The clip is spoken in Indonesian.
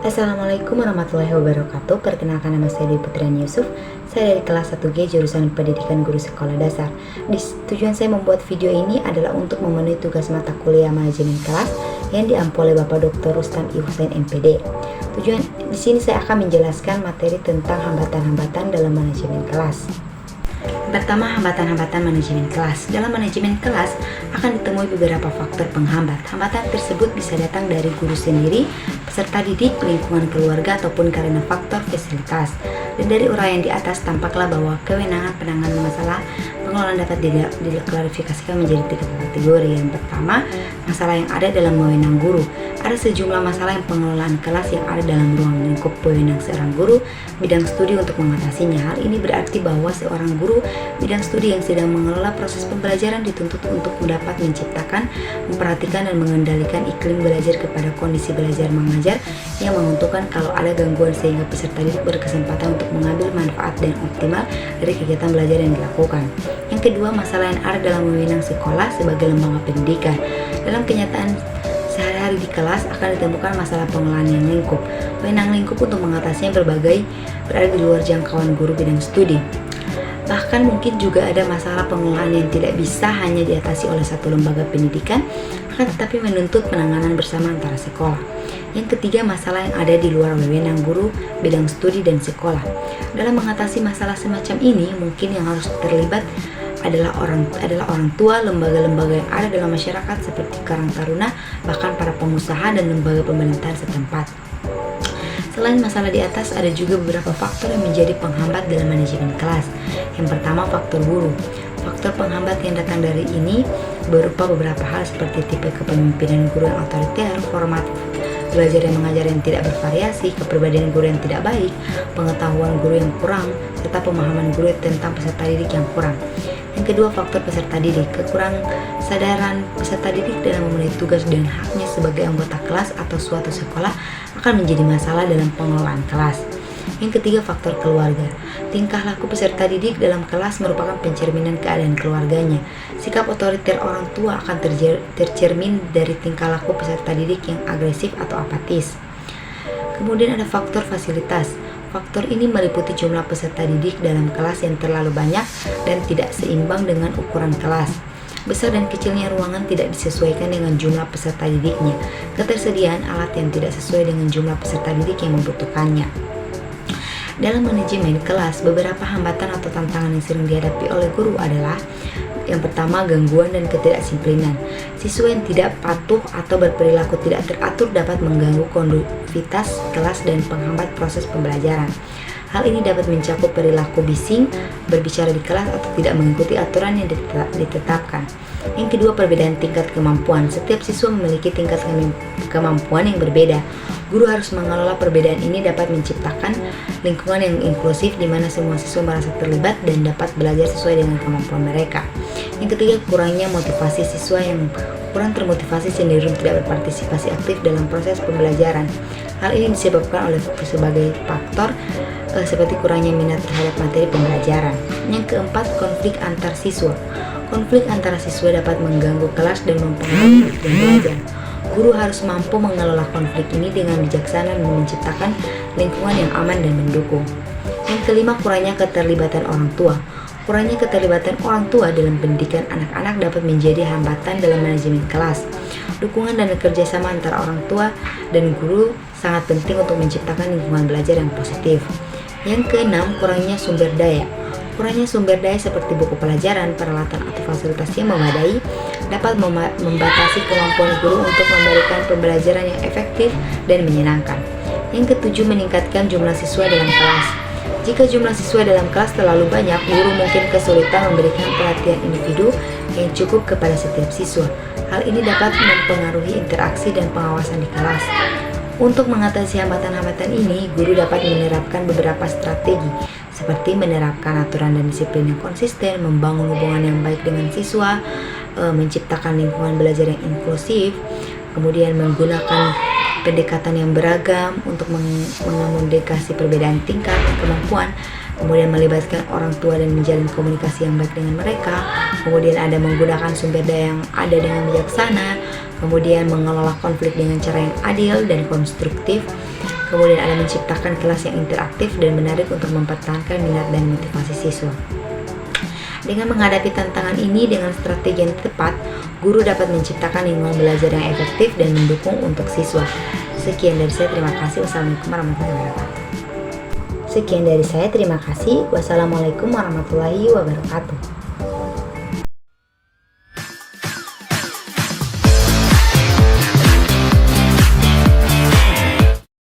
Assalamualaikum warahmatullahi wabarakatuh. Perkenalkan, nama saya Dwi Putrian Yusuf. Saya dari kelas 1G jurusan Pendidikan Guru Sekolah Dasar. Tujuan saya membuat video ini adalah untuk memenuhi tugas mata kuliah manajemen kelas yang diampu oleh Bapak Dr. Rustam I. Hussein MPD. Tujuan di sini saya akan menjelaskan materi tentang hambatan-hambatan dalam manajemen kelas. Pertama, hambatan-hambatan manajemen kelas. Dalam manajemen kelas akan ditemui beberapa faktor penghambat. Hambatan tersebut bisa datang dari guru sendiri, peserta didik, lingkungan keluarga, ataupun karena faktor fasilitas. Dan dari uraian di atas tampaklah bahwa kewenangan penanganan masalah pengelolaan dapat diklarifikasikan menjadi 3 kategori. Yang pertama, masalah yang ada dalam wewenang guru. Ada sejumlah masalah yang pengelolaan kelas yang ada dalam ruang lingkup wewenang seorang guru bidang studi untuk mengatasinya. Hal ini berarti bahwa seorang guru bidang studi yang sedang mengelola proses pembelajaran dituntut untuk dapat menciptakan, memperhatikan, dan mengendalikan iklim belajar kepada kondisi belajar mengajar yang menguntungkan kalau ada gangguan sehingga peserta didik berkesempatan untuk mengambil manfaat dan optimal dari kegiatan belajar yang dilakukan. Yang kedua, masalah yang ada dalam wewenang sekolah sebagai lembaga pendidikan. Dalam kenyataan sehari-hari di kelas akan ditemukan masalah pengelolaan yang lingkup. Wewenang lingkup untuk mengatasinya berada di luar jangkauan guru bidang studi. Bahkan mungkin juga ada masalah pengelolaan yang tidak bisa hanya diatasi oleh satu lembaga pendidikan, akan tetapi menuntut penanganan bersama antara sekolah. Yang ketiga, masalah yang ada di luar wewenang guru bidang studi dan sekolah. Dalam mengatasi masalah semacam ini, mungkin yang harus terlibat adalah orang tua, lembaga-lembaga yang ada dalam masyarakat seperti Karang Taruna, bahkan para pengusaha dan lembaga pemerintahan setempat. Selain masalah di atas, ada juga beberapa faktor yang menjadi penghambat dalam manajemen kelas. Yang pertama, faktor guru. Faktor penghambat yang datang dari ini berupa beberapa hal seperti tipe kepemimpinan guru yang otoriter, format belajar dan mengajar yang tidak bervariasi, kepribadian guru yang tidak baik, pengetahuan guru yang kurang, serta pemahaman guru tentang peserta didik yang kurang. Yang kedua, faktor peserta didik. Kekurang sadaran peserta didik dalam memenuhi tugas dan haknya sebagai anggota kelas atau suatu sekolah akan menjadi masalah dalam pengelolaan kelas. Yang ketiga, faktor keluarga. Tingkah laku peserta didik dalam kelas merupakan pencerminan keadaan keluarganya. Sikap otoriter orang tua akan tercermin dari tingkah laku peserta didik yang agresif atau apatis. Kemudian ada faktor fasilitas. Faktor ini meliputi jumlah peserta didik dalam kelas yang terlalu banyak dan tidak seimbang dengan ukuran kelas. Besar dan kecilnya ruangan tidak disesuaikan dengan jumlah peserta didiknya. Ketersediaan alat yang tidak sesuai dengan jumlah peserta didik yang membutuhkannya. Dalam manajemen kelas, beberapa hambatan atau tantangan yang sering dihadapi oleh guru adalah: yang pertama, gangguan dan ketidakdisiplinan. Siswa yang tidak patuh atau berperilaku tidak teratur dapat mengganggu kondusivitas kelas dan menghambat proses pembelajaran. Hal ini dapat mencakup perilaku bising, berbicara di kelas, atau tidak mengikuti aturan yang ditetapkan. Yang kedua, perbedaan tingkat kemampuan. Setiap siswa memiliki tingkat kemampuan yang berbeda. Guru harus mengelola perbedaan ini dapat menciptakan lingkungan yang inklusif di mana semua siswa merasa terlibat dan dapat belajar sesuai dengan kemampuan mereka. Yang ketiga, kurangnya motivasi. Siswa yang kurang termotivasi cenderung tidak berpartisipasi aktif dalam proses pembelajaran. Hal ini disebabkan oleh sebagai faktor seperti kurangnya minat terhadap materi pembelajaran. Yang keempat, konflik antar siswa. Konflik antara siswa dapat mengganggu kelas dan mempengaruhi ritme belajar. Guru harus mampu mengelola konflik ini dengan bijaksana dan menciptakan lingkungan yang aman dan mendukung. Yang kelima, kurangnya keterlibatan orang tua. Kurangnya keterlibatan orang tua dalam pendidikan anak-anak dapat menjadi hambatan dalam manajemen kelas. Dukungan dan kerjasama antara orang tua dan guru sangat penting untuk menciptakan lingkungan belajar yang positif. Yang keenam, kurangnya sumber daya. Kurangnya sumber daya seperti buku pelajaran, peralatan, atau fasilitas yang memadai dapat membatasi kemampuan guru untuk memberikan pembelajaran yang efektif dan menyenangkan. Yang ketujuh, meningkatkan jumlah siswa dalam kelas. Jika jumlah siswa dalam kelas terlalu banyak, guru mungkin kesulitan memberikan perhatian individu yang cukup kepada setiap siswa. Hal ini dapat mempengaruhi interaksi dan pengawasan di kelas. Untuk mengatasi hambatan-hambatan ini, guru dapat menerapkan beberapa strategi, seperti menerapkan aturan dan disiplin yang konsisten, membangun hubungan yang baik dengan siswa, menciptakan lingkungan belajar yang inklusif, kemudian menggunakan pendekatan yang beragam untuk mengakomodasi perbedaan tingkat kemampuan, kemudian melibatkan orang tua dan menjalin komunikasi yang baik dengan mereka, kemudian ada menggunakan sumber daya yang ada dengan bijaksana, kemudian mengelola konflik dengan cara yang adil dan konstruktif, Kemudian ada menciptakan kelas yang interaktif dan menarik untuk mempertahankan minat dan motivasi siswa. Dengan menghadapi tantangan ini dengan strategi yang tepat, guru dapat menciptakan lingkungan belajar yang efektif dan mendukung untuk siswa. Sekian dari saya, terima kasih. Wassalamualaikum warahmatullahi wabarakatuh. Wassalamualaikum warahmatullahi wabarakatuh.